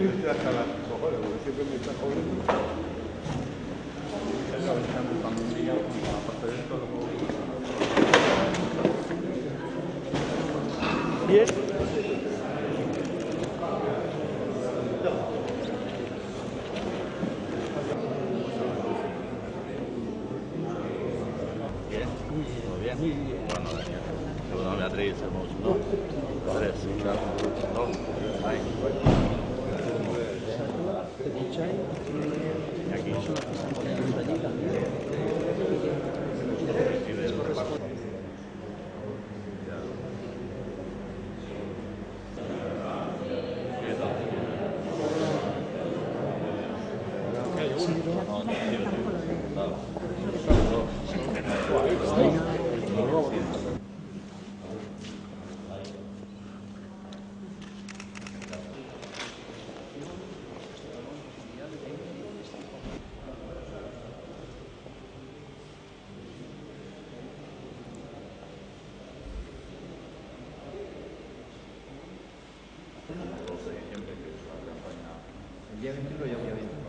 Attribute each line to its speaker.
Speaker 1: Estoy hasta las cojones, porque siempre me está jodiendo. Es la ventana cuando un día, aparte de esto,
Speaker 2: Bien.
Speaker 3: Bien, todo bien. Bueno, Daniel. Saludos a Beatriz, hermoso. No, tres, claro. No, ahí. Y aquí.
Speaker 1: el día 21 ya voy a ver.